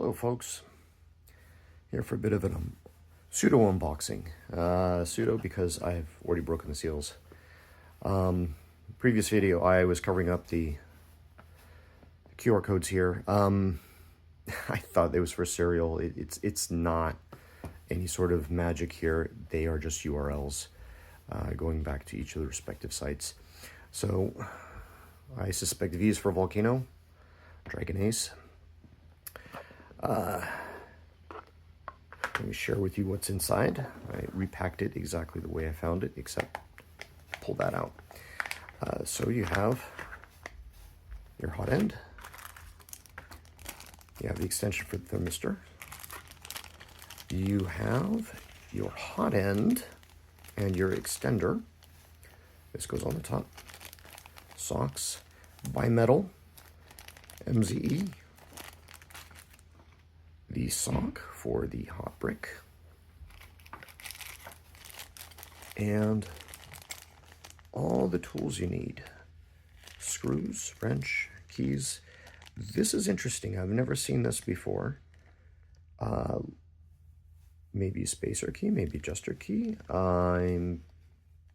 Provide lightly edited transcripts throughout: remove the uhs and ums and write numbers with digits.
Hello folks, here for a bit of a pseudo unboxing. Pseudo because I've already broken the seals. Previous video I was covering up the QR codes here. I thought it was for cereal. It's not any sort of magic here. They are just URLs going back to each of the respective sites. So I suspect V is for Volcano, Dragon Ace. Let me share with you what's inside. I repacked it exactly the way I found it, except pull that out. So you have your hot end. You have the extension for the thermistor. You have your hot end and your extender. This goes on the top. Socks, bimetal, MZE. The sock for the hot brick, and all the tools you need: screws, wrench, keys. This is interesting. I've never seen this before. Maybe a spacer key, maybe adjuster key. I'm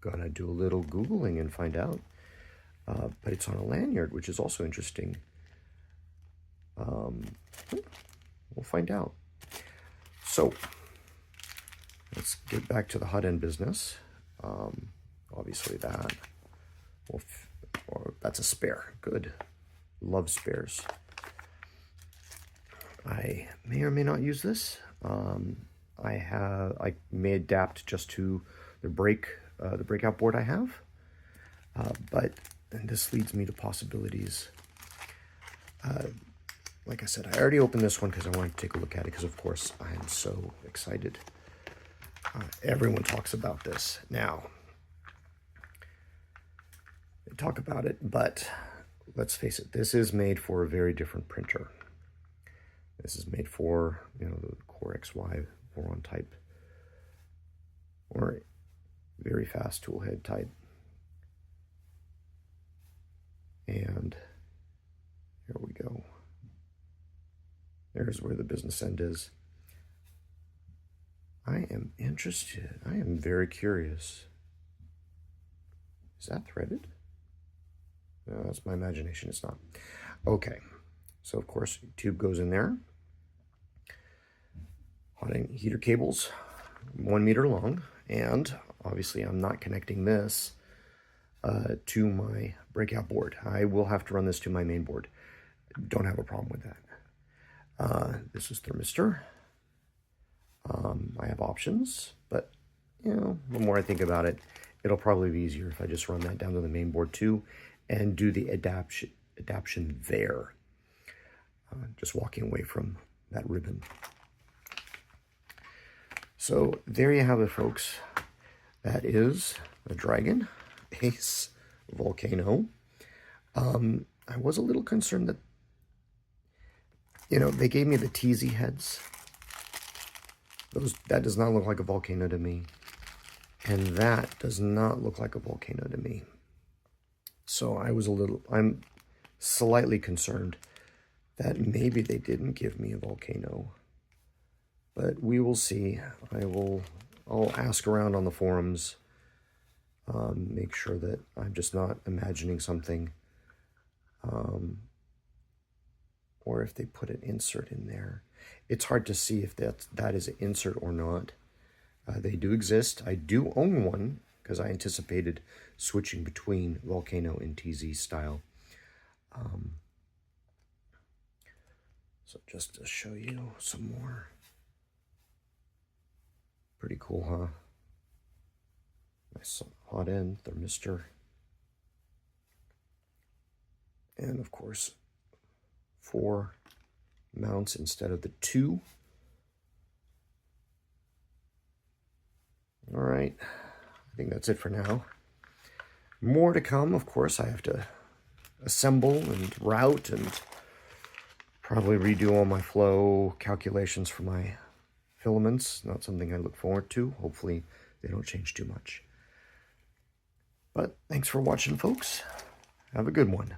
gonna do a little Googling and find out. But it's on a lanyard, which is also interesting. We'll find out. So let's get back to the hot end business. Obviously that, that's a spare. Good. Love spares. I may or may not use this. I may adapt just to the breakout board I have. And this leads me to possibilities. Like I said, I already opened this one because I wanted to take a look at it because, of course, I am so excited. Everyone talks about this. Now, they talk about it, but let's face it, this is made for a very different printer. This is made for, the Core XY 4-on type or very fast tool head type. And here we go. There's where the business end is. I am interested. I am very curious. Is that threaded? No, that's my imagination. It's not. Okay. So, of course, tube goes in there. Hot end heater cables, 1 meter long. And obviously, I'm not connecting this to my breakout board. I will have to run this to my main board. Don't have a problem with that. This is thermistor. I have options, but the more I think about it, it'll probably be easier if I just run that down to the main board too and do the adaptation there. Just walking away from that ribbon. So there you have it, folks. That is a Dragon Ace Volcano. I was a little concerned that they gave me the TZ heads. That does not look like a Volcano to me. And that does not look like a Volcano to me. So I'm slightly concerned that maybe they didn't give me a Volcano. But we will see. I'll ask around on the forums. Make sure that I'm just not imagining something. Or if they put an insert in there. It's hard to see if that is an insert or not. They do exist. I do own one because I anticipated switching between Volcano and TZ style. So just to show you some more. Pretty cool, huh? Nice hot end, thermistor. And of course, 4 mounts instead of the 2. All right, I think that's it for now. More to come, of course. I have to assemble and route and probably redo all my flow calculations for my filaments. Not something I look forward to. Hopefully they don't change too much. But thanks for watching, folks. Have a good one.